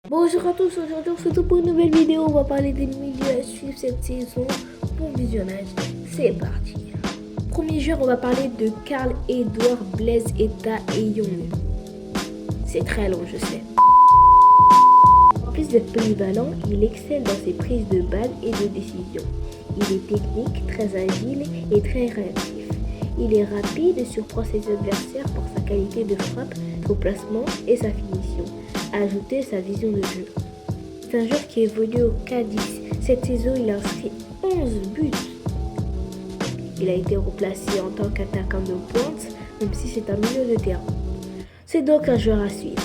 Bonjour à tous, aujourd'hui on se retrouve pour une nouvelle vidéo. On va parler des milieux à suivre cette saison. Bon visionnage, c'est parti. Premier joueur, on va parler de Karl Edouard Blaise Eta Young. C'est très long, je sais. En plus d'être polyvalent, il excelle dans ses prises de balles et de décision. Il est technique, très agile et très réactif. Il est rapide et surprend ses adversaires par sa qualité de frappe, son placement et sa finition. Ajouter sa vision de jeu. C'est un joueur qui évolue au Cadiz. Cette saison, il a inscrit 11 buts. Il a été remplacé en tant qu'attaquant de pointe, même si c'est un milieu de terrain. C'est donc un joueur à suivre.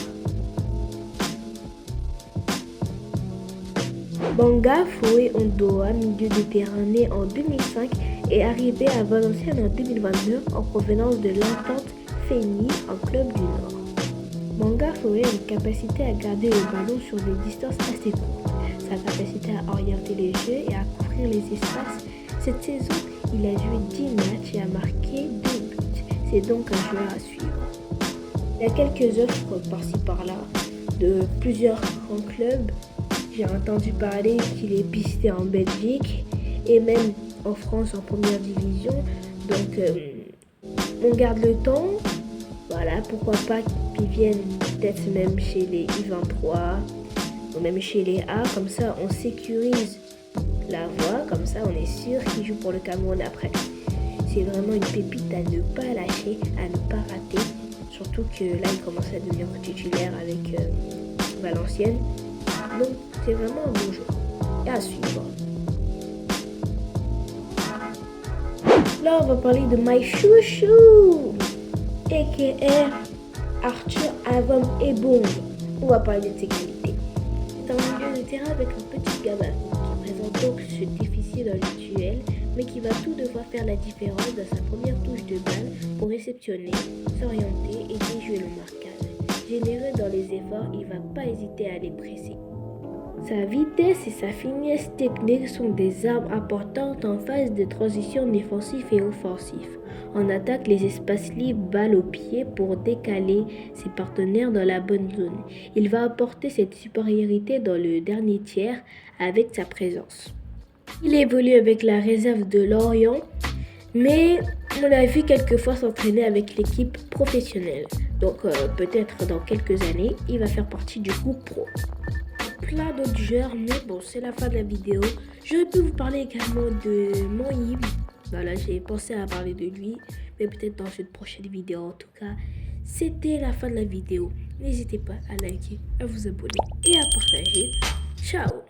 Banga Foé Ondoa, milieu de terrain né en 2005, est arrivé à Valenciennes en 2022 en provenance de l'Entente Fény en club du Nord. Banga Foé a une capacité à garder le ballon sur des distances assez courtes, sa capacité à orienter les jeux et à couvrir les espaces. Cette saison, il a joué 10 matchs et a marqué 2 buts. C'est donc un joueur à suivre. Il y a quelques offres par-ci par-là de plusieurs grands clubs. J'ai entendu parler qu'il est pisté en Belgique et même en France en première division. Donc on garde le temps. Voilà, pourquoi pas qu'ils viennent peut-être même chez les U23 ou même chez les A. Comme ça, on sécurise la voie. Comme ça, on est sûr qu'il joue pour le Cameroun après. C'est vraiment une pépite à ne pas lâcher, à ne pas rater. Surtout que là, il commence à devenir titulaire avec Valenciennes. Donc, c'est vraiment un bon jeu. Et à suivre. Là, on va parler de My Chouchou, a.k.a. Arthur Avom Ebong. On va parler de ses qualités. C'est un milieu de terrain avec un petit gabarit qui présente donc ce déficit dans les duels, mais qui va tout devoir faire la différence dans sa première touche de balle pour réceptionner, s'orienter et déjouer le marquage. Généreux dans les efforts, il ne va pas hésiter à les presser. Sa vitesse et sa finesse technique sont des armes importantes en phase de transition défensive et offensive. En attaque, les espaces libres, balle au pied pour décaler ses partenaires dans la bonne zone. Il va apporter cette supériorité dans le dernier tiers avec sa présence. Il évolue avec la réserve de Lorient, mais on l'a vu quelquefois s'entraîner avec l'équipe professionnelle. Donc peut-être dans quelques années, il va faire partie du groupe pro. Plein d'autres joueurs, mais bon, c'est la fin de la vidéo. J'aurais pu vous parler également de Mohib. Voilà, j'ai pensé à parler de lui, mais peut-être dans une prochaine vidéo. En tout cas, c'était la fin de la vidéo. N'hésitez pas à liker, à vous abonner et à partager. Ciao!